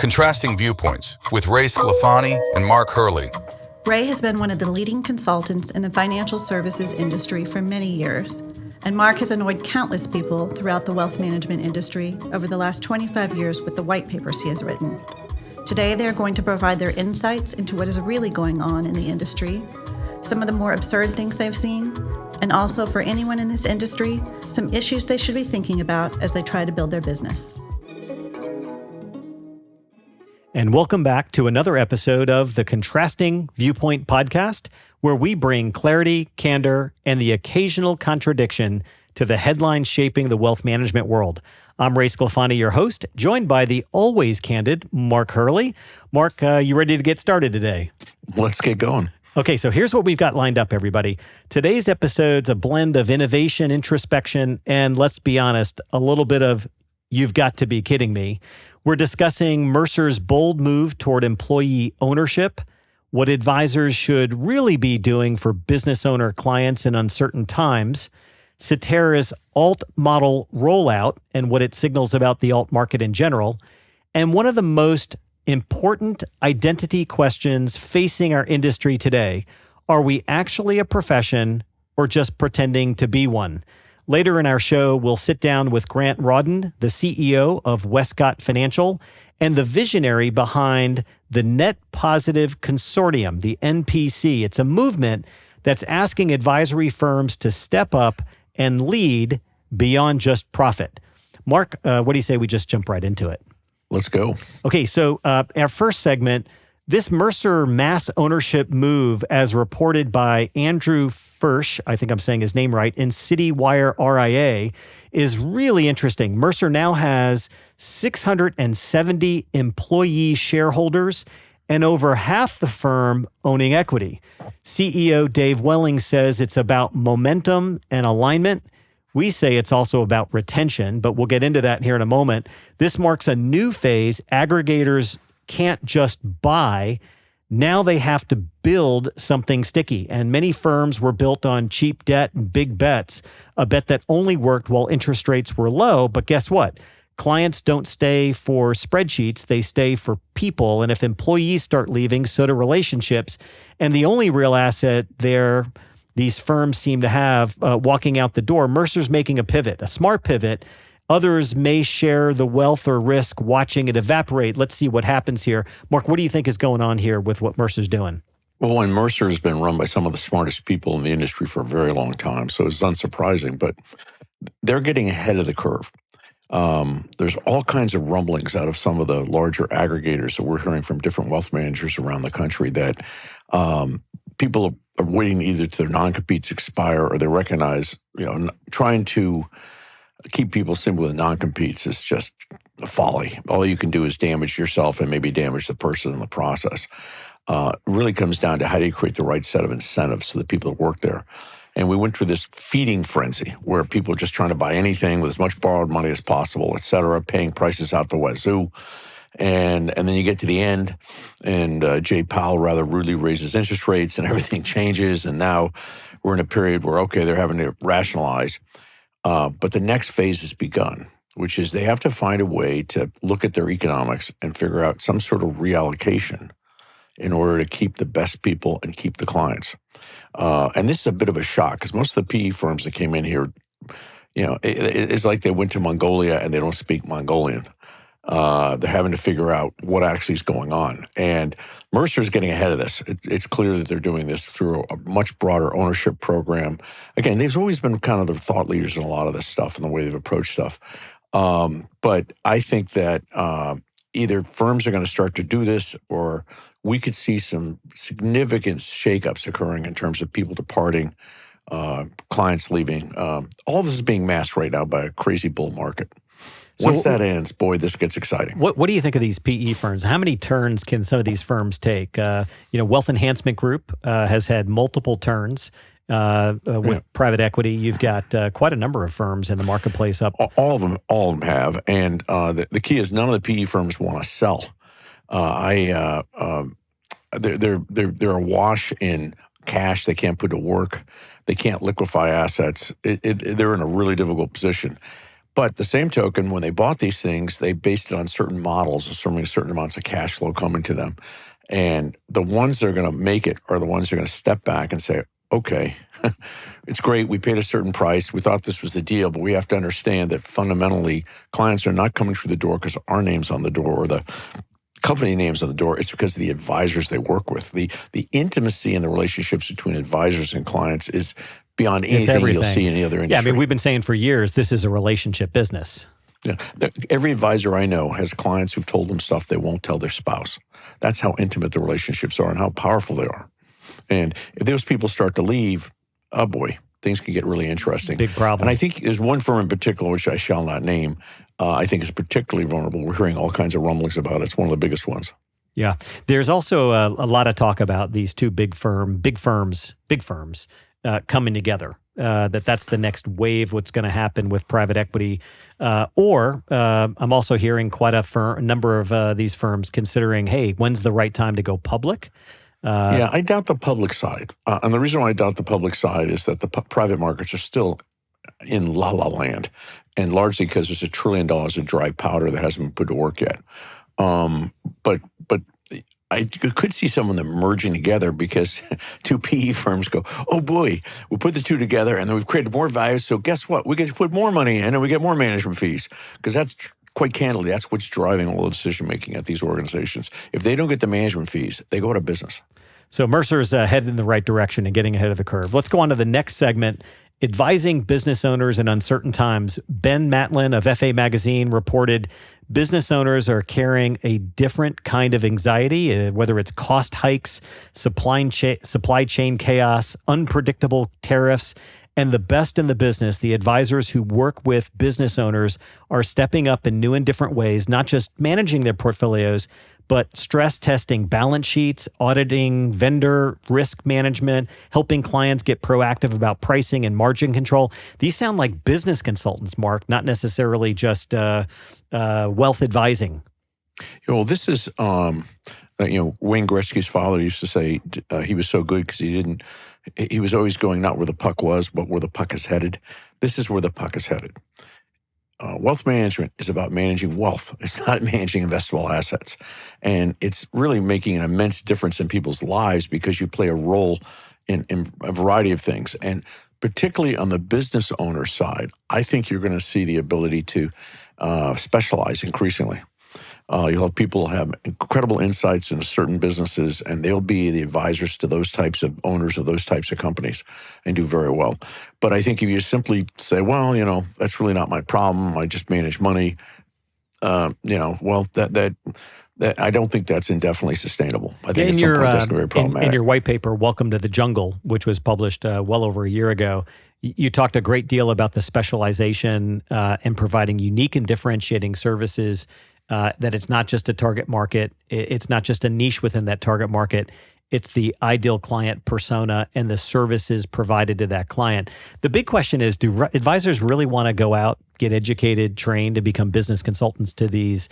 Contrasting Viewpoints with Sclafani and Mark Hurley. Ray has been one of the leading consultants in the financial services industry for many years, and Mark has annoyed countless people throughout the wealth management industry over the last 25 years with the white papers he has written. Today, they're going to provide their insights into what is really going on in the industry, some of the more absurd things they've seen, and also for anyone in this industry, some issues they should be thinking about as they try to build their business. And welcome back to another episode of the Contrasting Viewpoint podcast, where we bring clarity, candor, and the occasional contradiction to the headlines shaping the wealth management world. I'm Ray Sclafani, your host, joined by the always candid Mark Hurley. Mark, you ready to get started today? Let's get going. Okay, so here's what we've got lined up, everybody. Today's episode's a blend of innovation, introspection, and let's be honest, a little bit of you've got to be kidding me. We're discussing Mercer's bold move toward employee ownership, what advisors should really be doing for business owner clients in uncertain times, Cetera's alt model rollout and what it signals about the alt market in general, and one of the most important identity questions facing our industry today: are we actually a profession or just pretending to be one? Later in our show, we'll sit down with Grant Rawdin, the CEO of Westcott Financial, and the visionary behind the Net Positive Consortium, the NPC. It's a movement that's asking advisory firms to step up and lead beyond just profit. Mark, what do you say we just jump right into it? Let's go. Okay, so our first segment, this Mercer mass ownership move, as reported by Andrew Fursch, I think I'm saying his name right, in CityWire RIA, is really interesting. Mercer now has 670 employee shareholders and over half the firm owning equity. CEO Dave Welling says it's about momentum and alignment. We say it's also about retention, but we'll get into that here in a moment. This marks a new phase. Aggregators can't just buy. Now they have to build something sticky. And many firms were built on cheap debt and big bets, a bet that only worked while interest rates were low. But guess what? Clients don't stay for spreadsheets. They stay for people. And if employees start leaving, so do relationships. And the only real asset these firms seem to have walking out the door, Mercer's making a pivot, a smart pivot. Others may share the wealth or risk watching it evaporate. Let's see what happens here. Mark, what do you think is going on here with what Mercer's doing? Well, and Mercer has been run by some of the smartest people in the industry for a very long time, so it's unsurprising, but they're getting ahead of the curve. There's all kinds of rumblings out of some of the larger aggregators that we're hearing from different wealth managers around the country that people are waiting either to their non-competes expire or they recognize, trying to keep people simple with non-competes is just a folly. All you can do is damage yourself and maybe damage the person in the process. It really comes down to how do you create the right set of incentives so that people that work there. And we went through this feeding frenzy where people are just trying to buy anything with as much borrowed money as possible, et cetera, paying prices out the wazoo. And then you get to the end, and Jay Powell rather rudely raises interest rates and everything changes. And now we're in a period where, okay, they're having to rationalize. But the next phase has begun, which is they have to find a way to look at their economics and figure out some sort of reallocation in order to keep the best people and keep the clients. And this is a bit of a shock because most of the PE firms that came in here, it's like they went to Mongolia and they don't speak Mongolian. They're having to figure out what actually is going on. And Mercer's getting ahead of this. It's clear that they're doing this through a much broader ownership program. Again, they've always been kind of the thought leaders in a lot of this stuff and the way they've approached stuff. But I think that either firms are going to start to do this or we could see some significant shakeups occurring in terms of people departing, clients leaving. All this is being masked right now by a crazy bull market. Once that ends, boy, this gets exciting. What do you think of these PE firms? How many turns can some of these firms take? Wealth Enhancement Group has had multiple turns with private equity. You've got quite a number of firms in the marketplace up. All of them have, and the key is none of the PE firms want to sell. They're awash in cash. They can't put to work. They can't liquefy assets. They're in a really difficult position. But the same token, when they bought these things, they based it on certain models, assuming certain amounts of cash flow coming to them. And the ones that are going to make it are the ones that are going to step back and say, okay, it's great. We paid a certain price. We thought this was the deal, but we have to understand that fundamentally clients are not coming through the door because our name's on the door or the company names on the door. It's because of the advisors they work with. The intimacy and the relationships between advisors and clients is beyond anything you'll see in any other industry. Yeah, I mean, we've been saying for years, this is a relationship business. Yeah. Every advisor I know has clients who've told them stuff they won't tell their spouse. That's how intimate the relationships are and how powerful they are. And if those people start to leave, oh boy, things can get really interesting. Big problem. And I think there's one firm in particular, which I shall not name, I think is particularly vulnerable. We're hearing all kinds of rumblings about it. It's one of the biggest ones. Yeah. There's also a lot of talk about these two big firms coming together. That's the next wave, what's going to happen with private equity. I'm also hearing quite a number of these firms considering, hey, when's the right time to go public? Yeah, I doubt the public side. And the reason why I doubt the public side is that the private markets are still in la-la land, and largely because there's $1 trillion of dry powder that hasn't been put to work yet. But I could see some of them merging together because two PE firms go, oh boy, we put the two together and then we've created more value. So guess what? We get to put more money in and we get more management fees. Because that's, quite candidly, that's what's driving all the decision-making at these organizations. If they don't get the management fees, they go out of business. So Mercer's headed in the right direction and getting ahead of the curve. Let's go on to the next segment. Advising business owners in uncertain times. Ben Matlin of FA Magazine reported business owners are carrying a different kind of anxiety, whether it's cost hikes, supply chain chaos, unpredictable tariffs, and the best in the business, the advisors who work with business owners are stepping up in new and different ways, not just managing their portfolios, but stress testing balance sheets, auditing vendor risk management, helping clients get proactive about pricing and margin control. These sound like business consultants, Mark, not necessarily just wealth advising. This is, Wayne Gretzky's father used to say he was so good because he was always going not where the puck was, but where the puck is headed. This is where the puck is headed. Wealth management is about managing wealth. It's not managing investable assets. And it's really making an immense difference in people's lives because you play a role in a variety of things. And particularly on the business owner side, I think you're going to see the ability to specialize increasingly. You'll have people have incredible insights into certain businesses, and they'll be the advisors to those types of owners of those types of companies and do very well. But I think if you simply say, well, that's really not my problem, I just manage money, that I don't think that's indefinitely sustainable. I think at some point that's very problematic. In your white paper, Welcome to the Jungle, which was published well over a year ago, you talked a great deal about the specialization and providing unique and differentiating services. That it's not just a target market. It's not just a niche within that target market. It's the ideal client persona and the services provided to that client. The big question is, do advisors really want to go out, get educated, trained, to become business consultants to these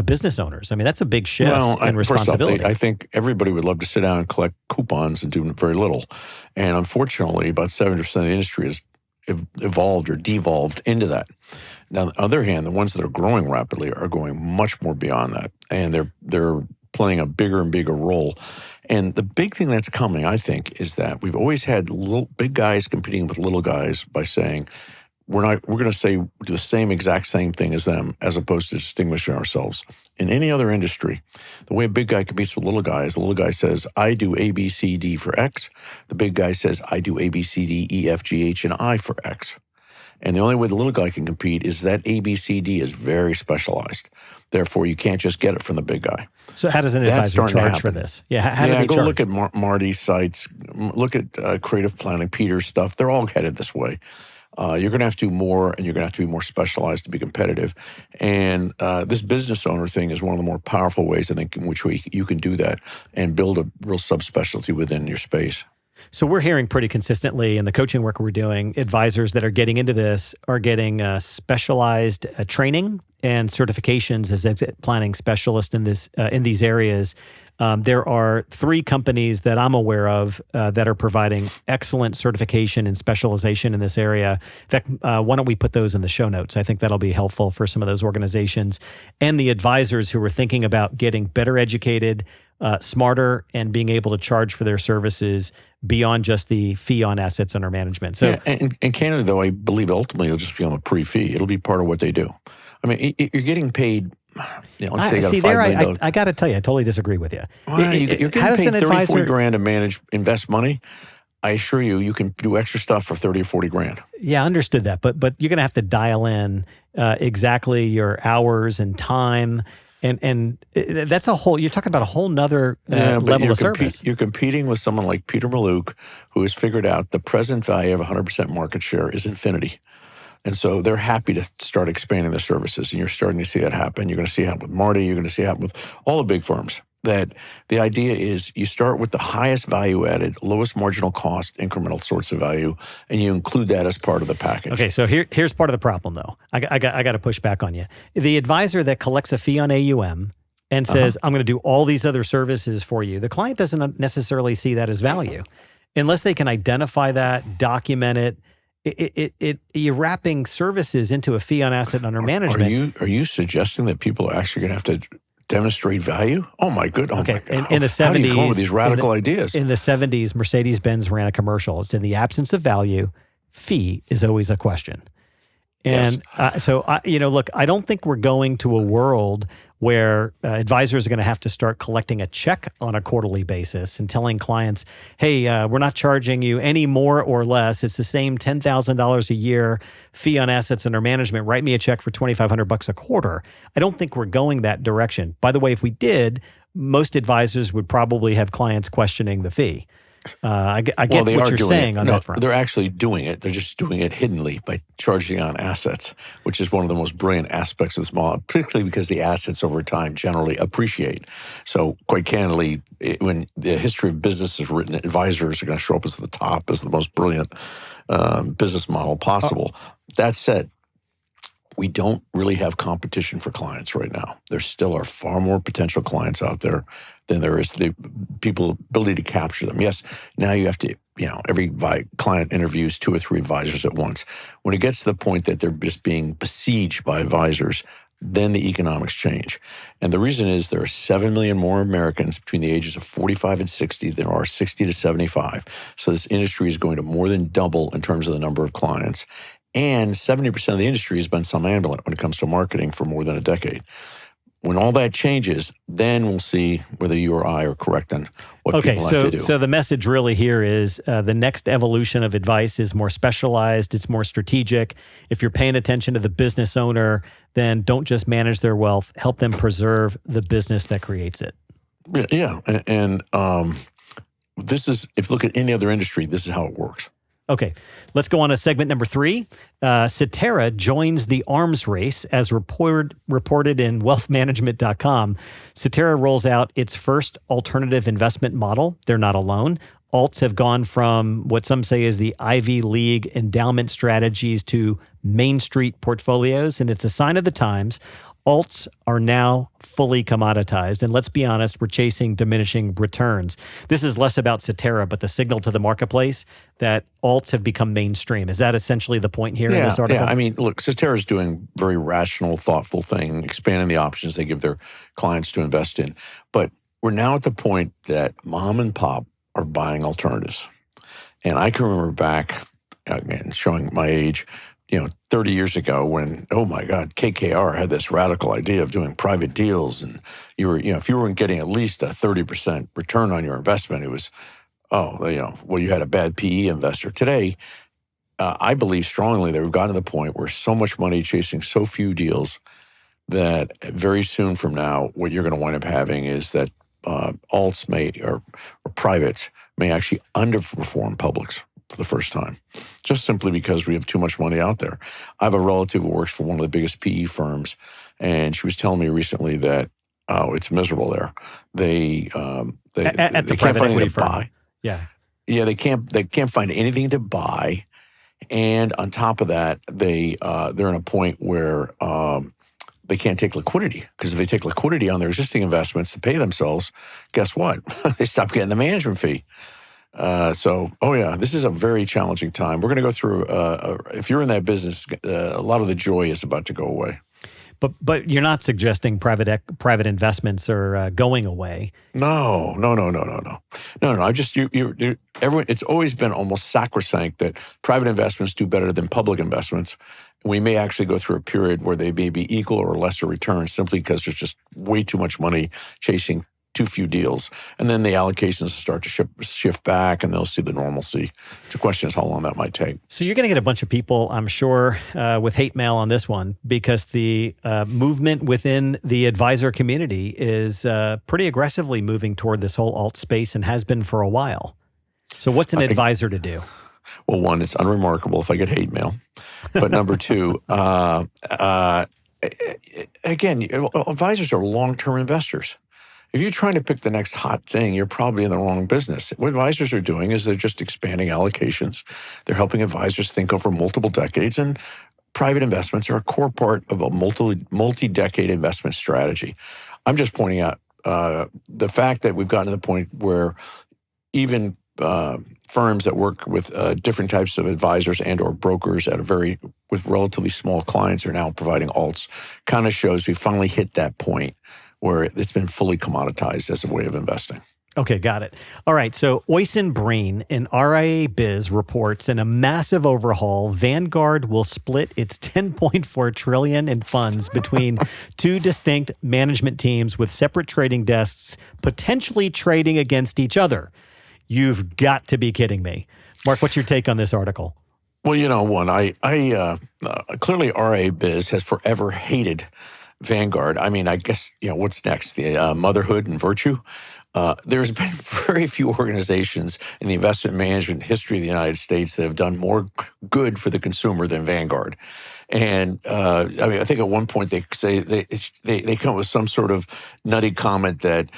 business owners? I mean, that's a big shift in responsibility. First off, I think everybody would love to sit down and collect coupons and do very little. And unfortunately, about 70% of the industry has evolved or devolved into that. Now, on the other hand, the ones that are growing rapidly are going much more beyond that, and they're playing a bigger and bigger role. And the big thing that's coming, I think, is that we've always had big guys competing with little guys by saying we're going to do the exact same thing as them, as opposed to distinguishing ourselves. In any other industry, the way a big guy competes with little guys, the little guy says, I do A, B, C, D for X. The big guy says, I do A, B, C, D, E, F, G, H, and I for X. And the only way the little guy can compete is that A, B, C, D is very specialized. Therefore, you can't just get it from the big guy. So how does an advisor charge for this? Yeah, how do they go charge? Look at Marty's sites. Look at Creative Planning, Peter's stuff. They're all headed this way. You're going to have to do more, and you're going to have to be more specialized to be competitive. And this business owner thing is one of the more powerful ways, I think, in which you can do that and build a real subspecialty within your space. So we're hearing pretty consistently in the coaching work we're doing, advisors that are getting into this are getting specialized training and certifications as exit planning specialists in these areas. There are 3 companies that I'm aware of that are providing excellent certification and specialization in this area. In fact, why don't we put those in the show notes? I think that'll be helpful for some of those organizations and the advisors who are thinking about getting better educated, smarter, and being able to charge for their services beyond just the fee on assets under management. So, in Canada, though, I believe ultimately it'll just become a pre-fee. It'll be part of what they do. I mean, you're getting paid. Let's say you got $5 million. I got to tell you, I totally disagree with you. Well, you're getting paid 30, 40 grand to invest money. I assure you, you can do extra stuff for 30 or 40 grand. Yeah, I understood that. But you're going to have to dial in exactly your hours and time. And that's you're talking about a whole nother level of service. You're competing with someone like Peter Maluk, who has figured out the present value of 100% market share is infinity. And so they're happy to start expanding their services. And you're starting to see that happen. You're going to see it happen with Marty. You're going to see it happen with all the big firms. That the idea is you start with the highest value added, lowest marginal cost, incremental sorts of value, and you include that as part of the package. Okay, so here's part of the problem, though. I got to push back on you. The advisor that collects a fee on AUM and says, I'm going to do all these other services for you, the client doesn't necessarily see that as value. Unless they can identify that, document it, you're wrapping services into a fee on asset under management. Are you suggesting that people are actually going to have to demonstrate value? Oh my goodness! Okay. Oh my God. In the 70s, how do you come up with these radical ideas? In the 70s, Mercedes-Benz ran a commercial. It's in the absence of value, fee is always a question. And yes. Look, I don't think we're going to a world where advisors are going to have to start collecting a check on a quarterly basis and telling clients, hey, we're not charging you any more or less. It's the same $10,000 a year fee on assets under management. Write me a check for $2,500 a quarter. I don't think we're going that direction. By the way, if we did, most advisors would probably have clients questioning the fee. I get what you're saying on that front. They're actually doing it. They're just doing it hiddenly by charging on assets, which is one of the most brilliant aspects of this model, particularly because the assets over time generally appreciate. So quite candidly, when the history of business is written, advisors are going to show up as the top, as the most brilliant business model possible. That said, we don't really have competition for clients right now. There still are far more potential clients out there than there is the people ability to capture them. Yes, now you have to, every client interviews 2 or 3 advisors at once. When it gets to the point that they're just being besieged by advisors, then the economics change. And the reason is there are 7 million more Americans between the ages of 45 and 60 than there are 60 to 75. So this industry is going to more than double in terms of the number of clients. And 70% of the industry has been somnambulant when it comes to marketing for more than a decade. When all that changes, then we'll see whether you or I are correct on what people have to do. So the message really here is the next evolution of advice is more specialized, it's more strategic. If you're paying attention to the business owner, then don't just manage their wealth, help them preserve the business that creates it. Yeah. And this is, if you look at any other industry, this is how it works. Okay, let's go on to segment number 3. Cetera joins the arms race as reported in wealthmanagement.com. Cetera rolls out its first alternative investment model. They're not alone. Alts have gone from what some say is the Ivy League endowment strategies to Main Street portfolios, and it's a sign of the times. Alts are now fully commoditized. And let's be honest, we're chasing diminishing returns. This is less about Cetera, but the signal to the marketplace that alts have become mainstream. Is that essentially the point here in this article? Yeah, I mean, look, Cetera is doing very rational, thoughtful thing, expanding the options they give their clients to invest in. But we're now at the point that mom and pop are buying alternatives. And I can remember back, again, showing my age, 30 years ago when, oh my God, KKR had this radical idea of doing private deals. And you were, if you weren't getting at least a 30% return on your investment, it was, you had a bad PE investor. Today, I believe strongly that we've gotten to the point where so much money chasing so few deals that very soon from now, what you're going to wind up having is that alts or privates may actually underperform publics for the first time, just simply because we have too much money out there. I have a relative who works for one of the biggest PE firms, and she was telling me recently that it's miserable there. They at the can't find anything to firm. buy. Yeah. they can't find anything to buy. And on top of that, they're in a point where they can't take liquidity, because if they take liquidity on their existing investments to pay themselves, guess what? They stop getting the management fee. This is a very challenging time. We're going to go through, if you're in that business, a lot of the joy is about to go away. But you're not suggesting private investments are going away. No. I just everyone. It's always been almost sacrosanct that private investments do better than public investments. We may actually go through a period where they may be equal or lesser returns simply because there's just way too much money chasing too few deals, and then the allocations start to shift back, and they'll see the normalcy. The question is how long that might take. So you're going to get a bunch of people, I'm sure, with hate mail on this one, because the movement within the advisor community is pretty aggressively moving toward this whole alt space and has been for a while. So what's an advisor to do? Well, one, it's unremarkable if I get hate mail. But number two, again, advisors are long-term investors. If you're trying to pick the next hot thing, you're probably in the wrong business. What advisors are doing is they're just expanding allocations. They're helping advisors think over multiple decades, and private investments are a core part of a multi-decade investment strategy. I'm just pointing out the fact that we've gotten to the point where even firms that work with different types of advisors and or brokers with relatively small clients are now providing alts, kind of shows we finally hit that point where it's been fully commoditized as a way of investing. Okay, got it. All right, so Oysen Brain in RIA Biz reports in a massive overhaul, Vanguard will split its $10.4 trillion in funds between two distinct management teams with separate trading desks, potentially trading against each other. You've got to be kidding me. Mark, what's your take on this article? Well, one, I clearly RIA Biz has forever hated Vanguard. I mean, I guess, what's next? The motherhood and virtue? There's been very few organizations in the investment management history of the United States that have done more good for the consumer than Vanguard. And I think at one point they say they come up with some sort of nutty comment that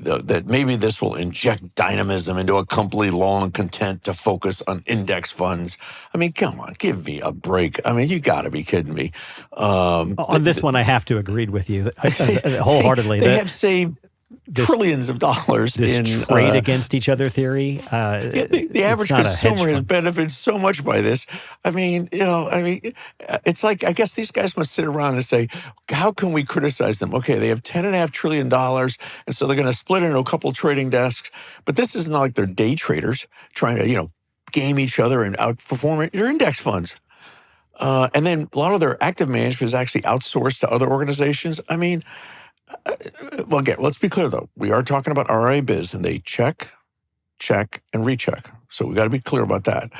that maybe this will inject dynamism into a company long content to focus on index funds. I mean, come on, give me a break. I mean, you got to be kidding me. On this one, I have to agree with you wholeheartedly. They have saved trillions of dollars in trade against each other theory. The average consumer has benefited so much by this. I mean, it's like, I guess these guys must sit around and say, how can we criticize them? Okay, they have $10.5 trillion, and so they're going to split it into a couple trading desks. But this isn't like they're day traders trying to, game each other and outperform their index funds. And then a lot of their active management is actually outsourced to other organizations. I mean, well, again, let's be clear, though. We are talking about RIA Biz, and they check, and recheck. So we got to be clear about that.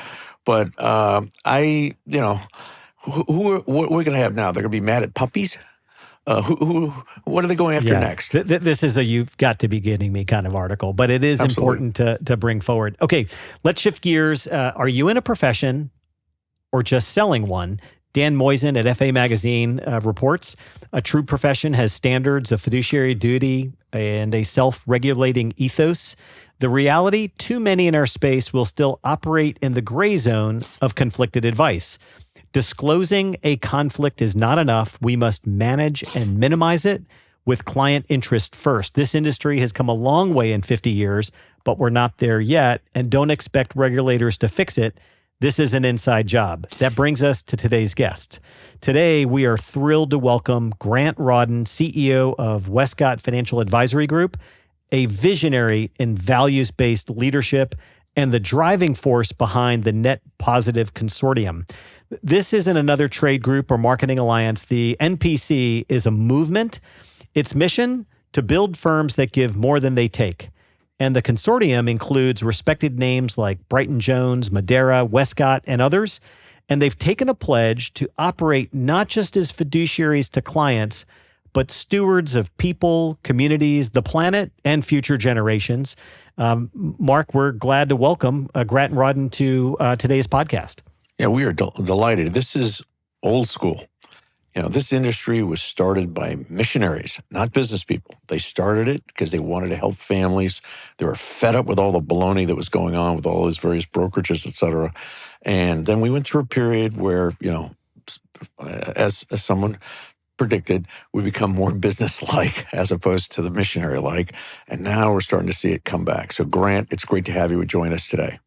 But what are we going to have now? They're going to be mad at puppies? What are they going after next? This is a you've got to be kidding me kind of article, but it is important to bring forward. Okay, let's shift gears. Are you in a profession or just selling one? Dan Moisen at FA Magazine reports, a true profession has standards of fiduciary duty and a self-regulating ethos. The reality, too many in our space will still operate in the gray zone of conflicted advice. Disclosing a conflict is not enough. We must manage and minimize it with client interest first. This industry has come a long way in 50 years, but we're not there yet, and don't expect regulators to fix it. This is an inside job. That brings us to today's guest. Today, we are thrilled to welcome Grant Rawdin, CEO of Westcott Financial Advisory Group, a visionary in values-based leadership and the driving force behind the Net Positive Consortium. This isn't another trade group or marketing alliance. The NPC is a movement. Its mission, to build firms that give more than they take. And the consortium includes respected names like Brighton Jones, Madeira, Westcott, and others. And they've taken a pledge to operate not just as fiduciaries to clients, but stewards of people, communities, the planet, and future generations. Mark, we're glad to welcome Grant Rawdin to today's podcast. Yeah, we are delighted. This is old school. This industry was started by missionaries, not business people. They started it because they wanted to help families. They were fed up with all the baloney that was going on with all these various brokerages, et cetera. And then we went through a period where, as someone predicted, we become more business-like as opposed to the missionary-like. And now we're starting to see it come back. So Grant, it's great to have you join us today.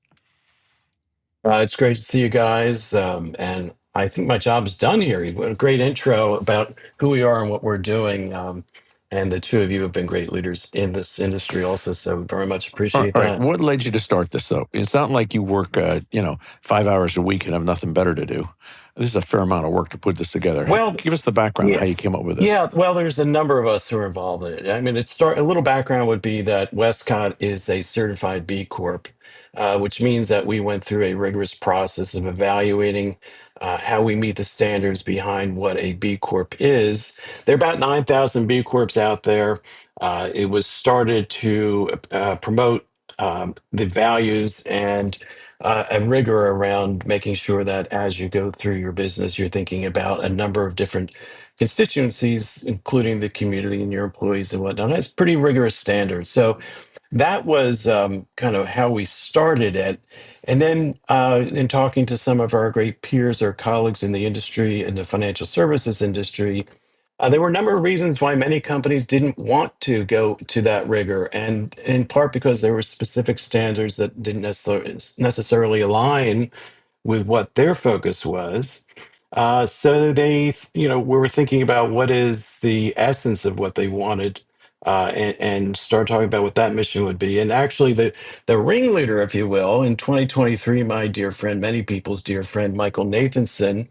It's great to see you guys. And I think my job is done here. You had a great intro about who we are and what we're doing. And the two of you have been great leaders in this industry also. So very much appreciate All right. that. What led you to start this, though? It's not like you work, 5 hours a week and have nothing better to do. This is a fair amount of work to put this together. Well, Give us the background of how you came up with this. yeah, well, there's a number of us who are involved in it. I mean, a little background would be that Westcott is a certified B Corp, which means that we went through a rigorous process of evaluating how we meet the standards behind what a B Corp is. There are about 9,000 B Corps out there. It was started to promote the values and a rigor around making sure that as you go through your business, you're thinking about a number of different constituencies, including the community and your employees and whatnot. It's pretty rigorous standards. So that was kind of how we started it. And then in talking to some of our great peers or colleagues in the industry, in the financial services industry, there were a number of reasons why many companies didn't want to go to that rigor, and in part because there were specific standards that didn't necessarily align with what their focus was. So they, we were thinking about what is the essence of what they wanted, and start talking about what that mission would be. And actually, the ringleader, if you will, in 2023, my dear friend, many people's dear friend, Michael Nathanson,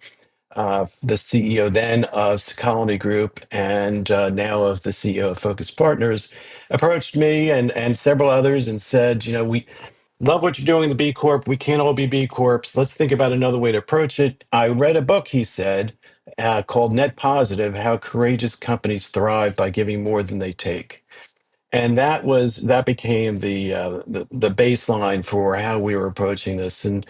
the CEO then of Sclafani Group and now of the CEO of Focus Partners, approached me and several others and said, we love what you're doing in the B Corp. We can't all be B Corps. Let's think about another way to approach it. I read a book, he said, called Net Positive: How Courageous Companies Thrive by Giving More Than They Take. And that became the baseline for how we were approaching this. And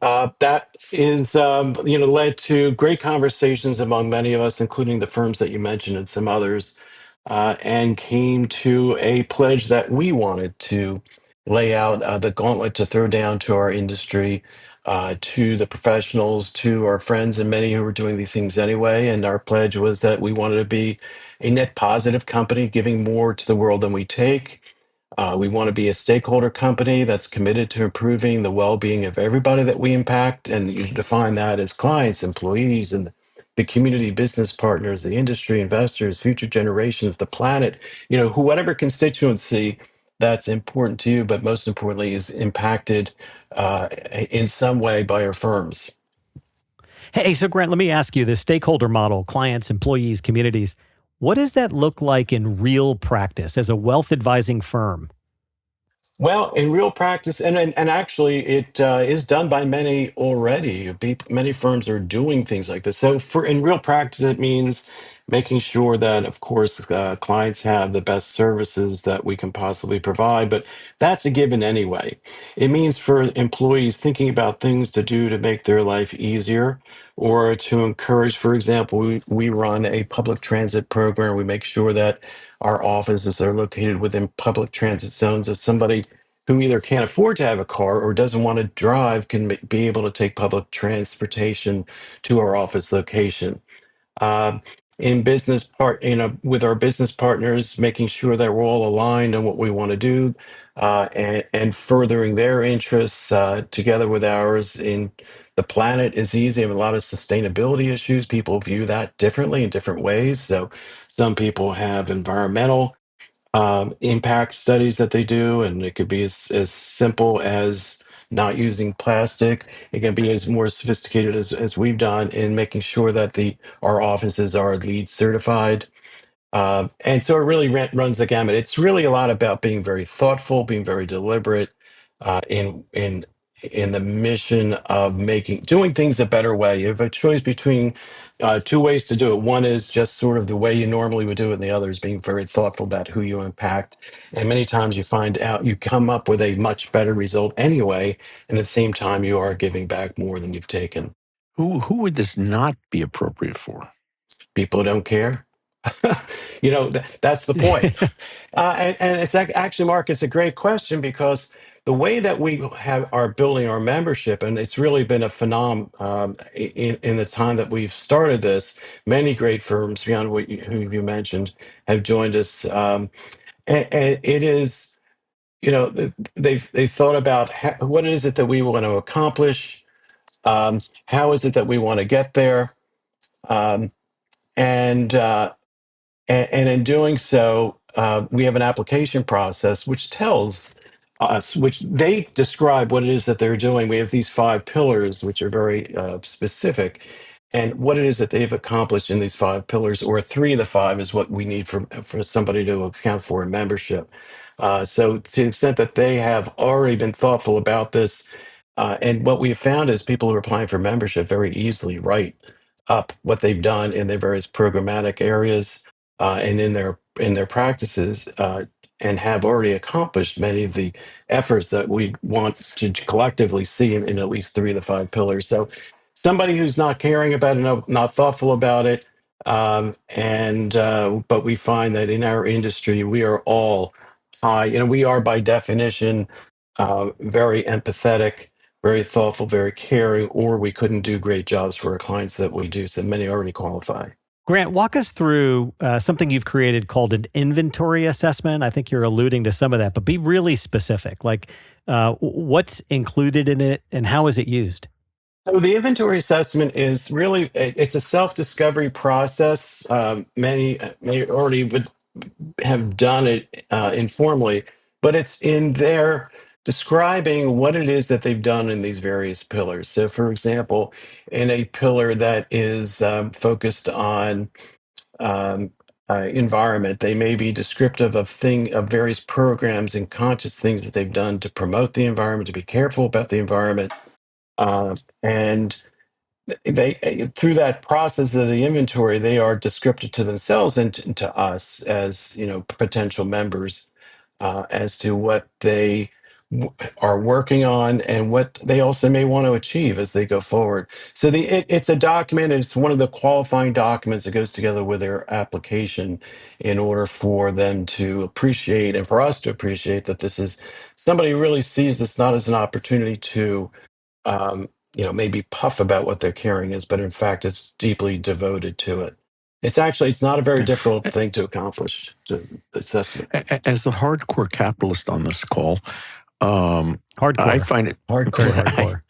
that is, led to great conversations among many of us, including the firms that you mentioned and some others, and came to a pledge that we wanted to lay out the gauntlet to throw down to our industry, to the professionals, to our friends, and many who were doing these things anyway. And our pledge was that we wanted to be a net positive company, giving more to the world than we take. We want to be a stakeholder company that's committed to improving the well-being of everybody that we impact, and you define that as clients, employees, and the community, business partners, the industry, investors, future generations, the planet. Whatever constituency that's important to you, but most importantly, is impacted in some way by our firms. Hey, so Grant, let me ask you, the stakeholder model, clients, employees, communities, what does that look like in real practice as a wealth advising firm? Well, in real practice, and actually, it is done by many already. Many firms are doing things like this. So, in real practice, it means making sure that, of course, clients have the best services that we can possibly provide. But that's a given anyway. It means for employees thinking about things to do to make their life easier, or to encourage. For example, we run a public transit program. We make sure that our offices are located within public transit zones. If somebody who either can't afford to have a car or doesn't want to drive can be able to take public transportation to our office location. Uh, in with our business partners, making sure that we're all aligned on what we want to do, and furthering their interests together with ours in the planet is easy. I have a lot of sustainability issues. People view that differently in different ways. So some people have environmental impact studies that they do, and it could be as simple as not using plastic. It can be as more sophisticated as we've done in making sure that our offices are LEED certified. And so it really runs the gamut. It's really a lot about being very thoughtful, being very deliberate in the mission of doing things a better way. You have a choice between two ways to do it. One is just sort of the way you normally would do it, and the other is being very thoughtful about who you impact. And many times you find out you come up with a much better result anyway, and at the same time you are giving back more than you've taken. Who would this not be appropriate for? People don't care. That's the point. And it's actually, Mark, it's a great question because the way that we are building our membership, and it's really been a phenom in the time that we've started this. Many great firms beyond who you mentioned have joined us, and it is, they've thought about what is it that we want to accomplish, how is it that we want to get there, um, and and in doing so, we have an application process which tells us, which they describe what it is that they're doing. We have these 5 pillars, which are very specific, and what it is that they've accomplished in these 5 pillars, or 3 of the 5 is what we need for somebody to account for in membership. So, to the extent that they have already been thoughtful about this, and what we have found is people who are applying for membership very easily write up what they've done in their various programmatic areas and in their practices, and have already accomplished many of the efforts that we want to collectively see in at least 3 of the 5 pillars. So somebody who's not caring about it, not thoughtful about it, and but we find that in our industry we are all high. We are by definition very empathetic, very thoughtful, very caring, or we couldn't do great jobs for our clients that we do. So many already qualify. Grant, walk us through something you've created called an inventory assessment. I think you're alluding to some of that, but be really specific. Like what's included in it and how is it used? So the inventory assessment is really, it's a self-discovery process. Many already would have done it informally, but it's in there describing what it is that they've done in these various pillars. So, for example, in a pillar that is focused on environment, they may be descriptive of various programs and conscious things that they've done to promote the environment, to be careful about the environment, and they through that process of the inventory, they are descriptive to themselves and to us as potential members, as to what they are working on and what they also may want to achieve as they go forward. So it's a document, and it's one of the qualifying documents that goes together with their application in order for them to appreciate, and for us to appreciate, that this is somebody who really sees this not as an opportunity to maybe puff about what their caring is, but in fact is deeply devoted to it. It's not a very difficult thing to accomplish, to assessment. As a hardcore capitalist on this call, Hardcore. I find it Hardcore. Hardcore.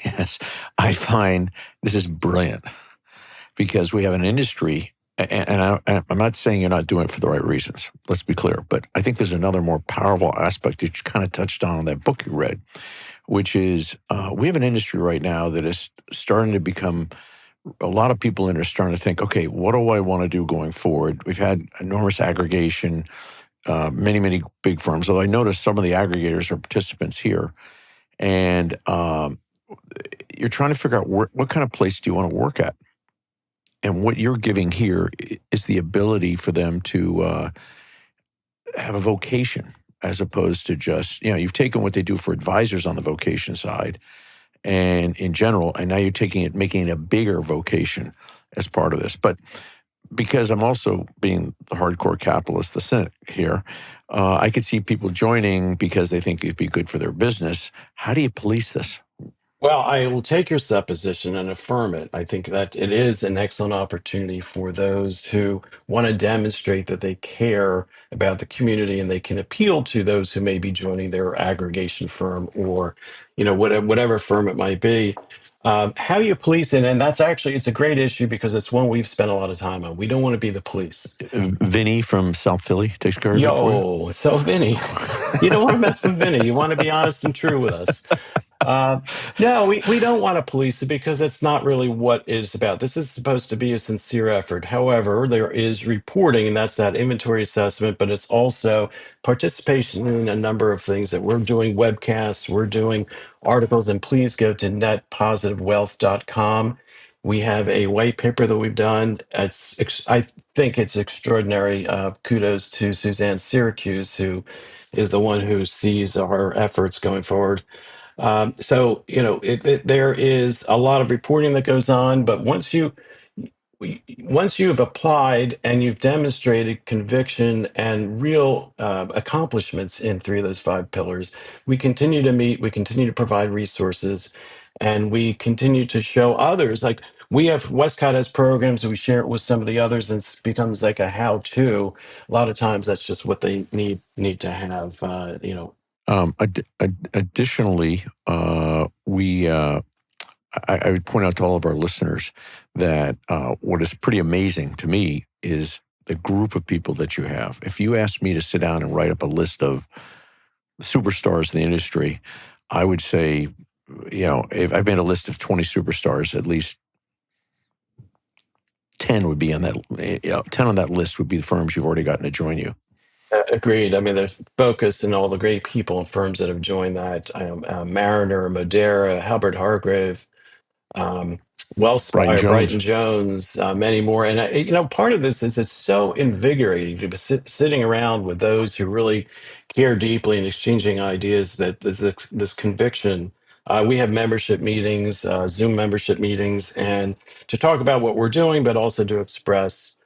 yes, I find this is brilliant because we have an industry, and I'm not saying you're not doing it for the right reasons. Let's be clear, but I think there's another more powerful aspect that you kind of touched on in that book you read, which is we have an industry right now that is starting to become, a lot of people in it are starting to think, okay, what do I want to do going forward? We've had enormous aggregation, many, many big firms, although I noticed some of the aggregators are participants here. And you're trying to figure out what kind of place do you want to work at? And what you're giving here is the ability for them to have a vocation, as opposed to just, you've taken what they do for advisors on the vocation side and in general, and now you're making it a bigger vocation as part of this. But because I'm also being the hardcore capitalist, the cynic here, I could see people joining because they think it'd be good for their business. How do you police this? Well, I will take your supposition and affirm it. I think that it is an excellent opportunity for those who want to demonstrate that they care about the community, and they can appeal to those who may be joining their aggregation firm, or whatever firm it might be. How you police it, and it's a great issue because it's one we've spent a lot of time on. We don't want to be the police. Vinny from South Philly takes care of it for you? So Vinny, you don't want to mess with Vinny. You want to be honest and true with us. No, we don't want to police it because it's not really what it's about. This is supposed to be a sincere effort. However, there is reporting, and that's that inventory assessment, but it's also participation in a number of things that we're doing: webcasts, we're doing articles, and please go to netpositivewealth.com. We have a white paper that we've done. I think it's extraordinary. Kudos to Suzanne Syracuse, who is the one who sees our efforts going forward. So there is a lot of reporting that goes on, but once once you've applied and you've demonstrated conviction and real accomplishments in 3 of those 5 pillars, we continue to meet, we continue to provide resources, and we continue to show others. Like we have Westcott has programs, we share it with some of the others, and it becomes like a how-to. A lot of times, that's just what they need to have. Additionally, I would point out to all of our listeners that what is pretty amazing to me is the group of people that you have. If you asked me to sit down and write up a list of superstars in the industry, I would say, if I made a list of 20 superstars, at least 10 would be on that. 10 on that list would be the firms you've already gotten to join you. Agreed. I mean, there's focus and all the great people and firms that have joined that. Mariner, Modera, Halbert Hargrave, Wellspire, Brighton Jones, many more. And part of this is it's so invigorating to be sitting around with those who really care deeply and exchanging ideas. That there's this conviction. We have membership meetings, Zoom membership meetings, and to talk about what we're doing, but also to express,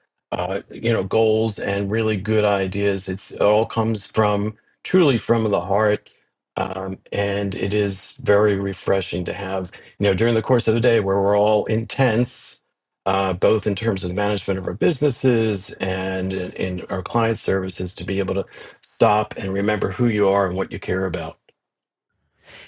goals and really good ideas. It all comes truly from the heart. And it is very refreshing to have, during the course of the day where we're all intense, both in terms of the management of our businesses and in our client services, to be able to stop and remember who you are and what you care about.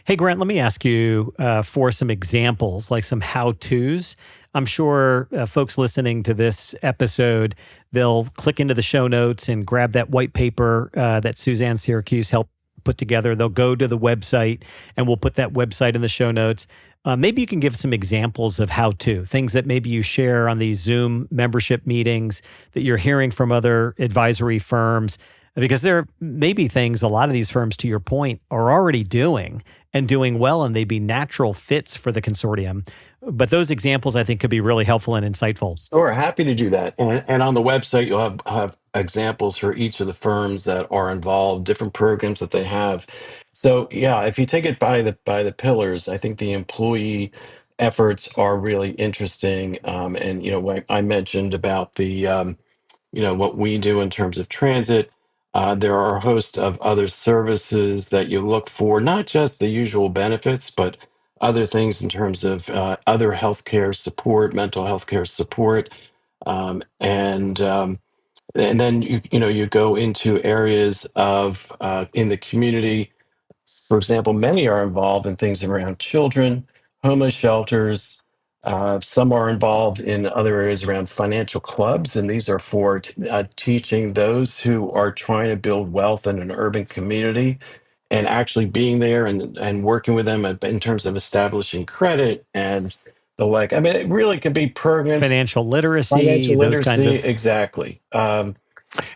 Hey, Grant, let me ask you for some examples, like some how-tos. I'm sure folks listening to this episode, they'll click into the show notes and grab that white paper that Suzanne Syracuse helped put together. They'll go to the website, and we'll put that website in the show notes. Maybe you can give some examples of how-to, things that maybe you share on these Zoom membership meetings that you're hearing from other advisory firms, because there may be things a lot of these firms, to your point, are already doing and doing well, and they'd be natural fits for the consortium. But those examples, I think, could be really helpful and insightful. Sure, happy to do that. And on the website, you'll have examples for each of the firms that are involved, different programs that they have. So yeah, if you take it by the pillars, I think the employee efforts are really interesting. And what I mentioned about the what we do in terms of transit. There are a host of other services that you look for, not just the usual benefits, but other things in terms of other healthcare support, mental health care support, and then you go into areas of in the community. For example, many are involved in things around children, homeless shelters. Some are involved in other areas around financial clubs, and these are for teaching those who are trying to build wealth in an urban community and actually being there and working with them in terms of establishing credit and the like. I mean, it really could be programs. Financial literacy, those kinds of... Exactly.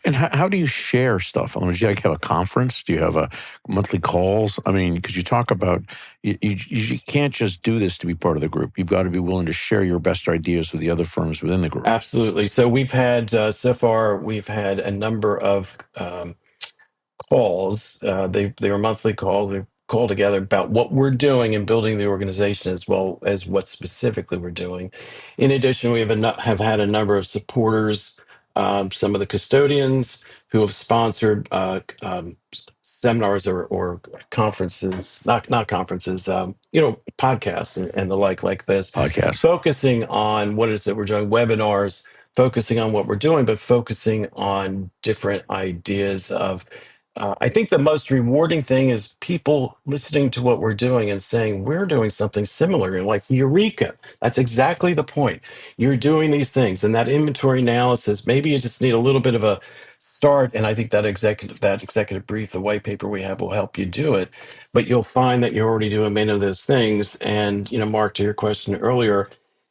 And how do you share stuff? I mean, do you have a conference? Do you have a monthly calls? I mean, because you talk about, you can't just do this to be part of the group. You've got to be willing to share your best ideas with the other firms within the group. Absolutely. So we've had, so far, we've had a number of calls. They were monthly calls. We call together about what we're doing in building the organization, as well as what specifically we're doing. In addition, we have had a number of supporters, some of the custodians who have sponsored seminars or conferences, not conferences, podcasts and the like this. Podcasts. Focusing on what it is that we're doing, webinars, focusing on what we're doing, but focusing on different ideas of, I think the most rewarding thing is people listening to what we're doing and saying, we're doing something similar. And like, eureka, that's exactly the point. You're doing these things. And that inventory analysis, maybe you just need a little bit of a start. And I think that executive brief, the white paper we have, will help you do it. But you'll find that you're already doing many of those things. And, Mark, to your question earlier,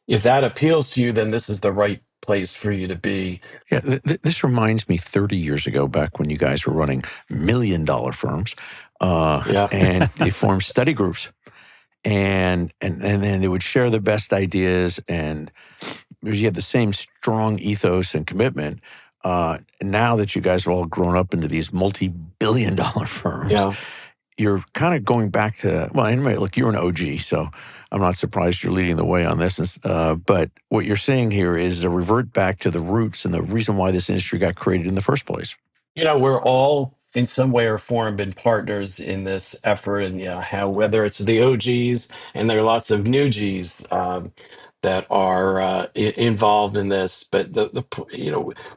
if that appeals to you, then this is the right place for you to be. Yeah, this reminds me 30 years ago, back when you guys were running $1 million firms, and they formed study groups, and then they would share their best ideas, and you had the same strong ethos and commitment. Now that you guys have all grown up into these multi-billion-dollar firms, you're kind of going back to, well, anyway, look, you're an OG, so I'm not surprised you're leading the way on this. But what you're saying here is a revert back to the roots and the reason why this industry got created in the first place. We're all in some way or form been partners in this effort, and how whether it's the OGs and there are lots of new Gs that are involved in this, but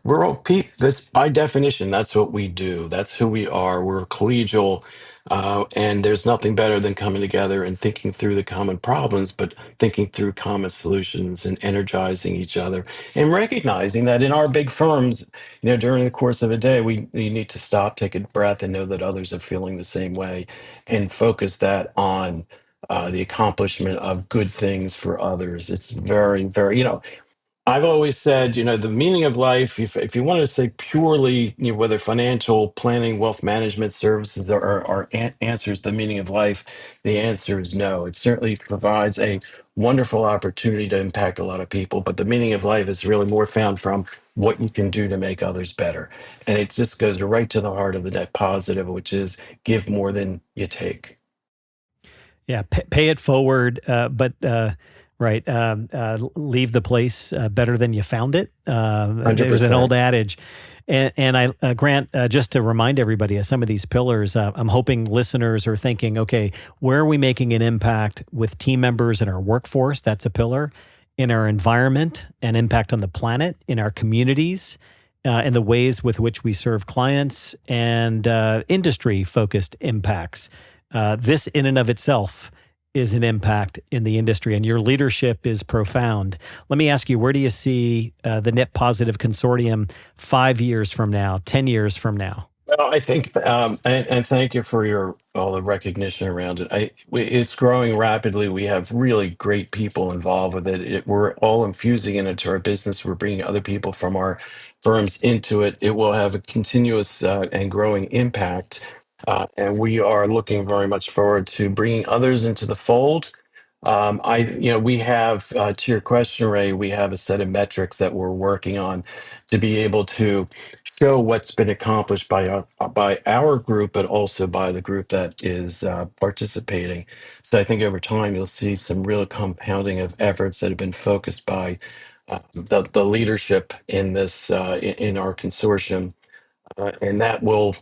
we're all people. This by definition, that's what we do. That's who we are. We're collegial. And there's nothing better than coming together and thinking through the common problems, but thinking through common solutions and energizing each other and recognizing that in our big firms, during the course of a day, we need to stop, take a breath, and know that others are feeling the same way and focus that on the accomplishment of good things for others. It's very, very, I've always said, the meaning of life, if you want to say purely, whether financial planning, wealth management services are answers the meaning of life, the answer is no. It certainly provides a wonderful opportunity to impact a lot of people, but the meaning of life is really more found from what you can do to make others better. And it just goes right to the heart of the net positive, which is give more than you take. Yeah, pay it forward, but right, leave the place better than you found it. There's an old adage. And Grant, just to remind everybody of some of these pillars, I'm hoping listeners are thinking, okay, where are we making an impact with team members in our workforce? That's a pillar. In our environment, an impact on the planet, in our communities, in the ways with which we serve clients, and industry-focused impacts. This in and of itself is an impact in the industry, and your leadership is profound. Let me ask you, where do you see the Net Positive Consortium 5 years from now, 10 years from now? Well, I think, and thank you for all the recognition around it. It's growing rapidly. We have really great people involved with it. We're all infusing it into our business. We're bringing other people from our firms into it. It will have a continuous and growing impact. And we are looking very much forward to bringing others into the fold. We have, to your question, Ray, we have a set of metrics that we're working on to be able to show what's been accomplished by our group, but also by the group that is participating. So I think over time, you'll see some real compounding of efforts that have been focused by the leadership in this, in our consortium. And that will,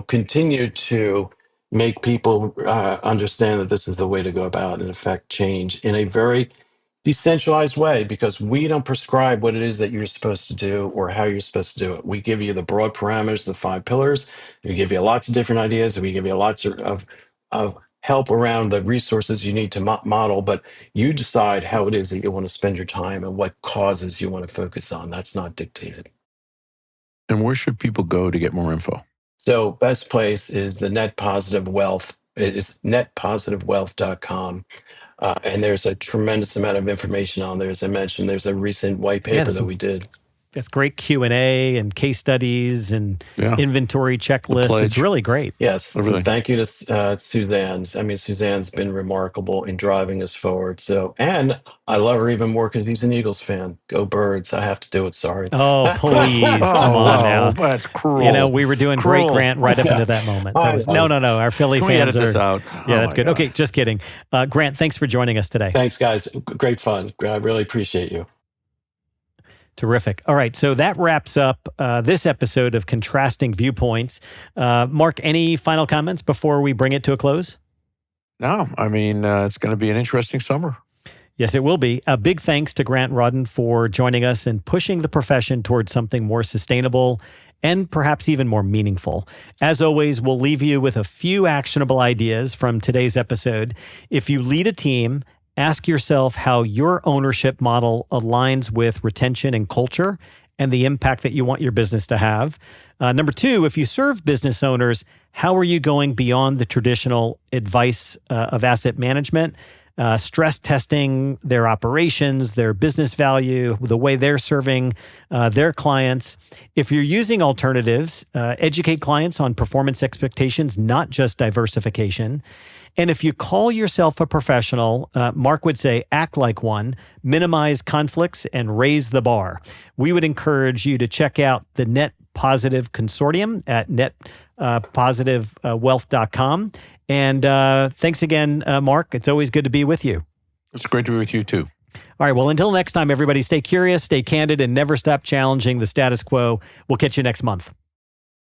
continue to make people understand that this is the way to go about and affect change in a very decentralized way, because we don't prescribe what it is that you're supposed to do or how you're supposed to do it. We give you the broad parameters, the 5 pillars. We give you lots of different ideas. We give you lots of help around the resources you need to model, but you decide how it is that you want to spend your time and what causes you want to focus on. That's not dictated. And where should people go to get more info? So best place is the Net Positive Wealth. It is netpositivewealth.com. And there's a tremendous amount of information on there. As I mentioned, there's a recent white paper that we did. That's great Q&A and case studies and inventory checklist. It's really great. Yes. Really. Thank you to Suzanne. I mean, Suzanne's been remarkable in driving us forward. So, and I love her even more because he's an Eagles fan. Go Birds. I have to do it. Sorry. Oh, please. Come on now. That's cruel. We were doing great, Grant, right up into that moment. No. Our Philly Can fans we edit this out? Yeah, that's good. God. Okay, just kidding. Grant, thanks for joining us today. Thanks, guys. Great fun. I really appreciate you. Terrific. All right. So that wraps up this episode of Contrasting Viewpoints. Mark, any final comments before we bring it to a close? No. I mean, it's going to be an interesting summer. Yes, it will be. A big thanks to Grant Rawdin for joining us and pushing the profession towards something more sustainable and perhaps even more meaningful. As always, we'll leave you with a few actionable ideas from today's episode. If you lead a team, ask yourself how your ownership model aligns with retention and culture and the impact that you want your business to have. Number 2, if you serve business owners, how are you going beyond the traditional advice of asset management? Stress testing their operations, their business value, the way they're serving their clients. If you're using alternatives, educate clients on performance expectations, not just diversification. And if you call yourself a professional, Mark would say, act like one, minimize conflicts, and raise the bar. We would encourage you to check out the Net Positive Consortium at netpositivewealth.com. And thanks again, Mark. It's always good to be with you. It's great to be with you, too. All right. Well, until next time, everybody, stay curious, stay candid, and never stop challenging the status quo. We'll catch you next month.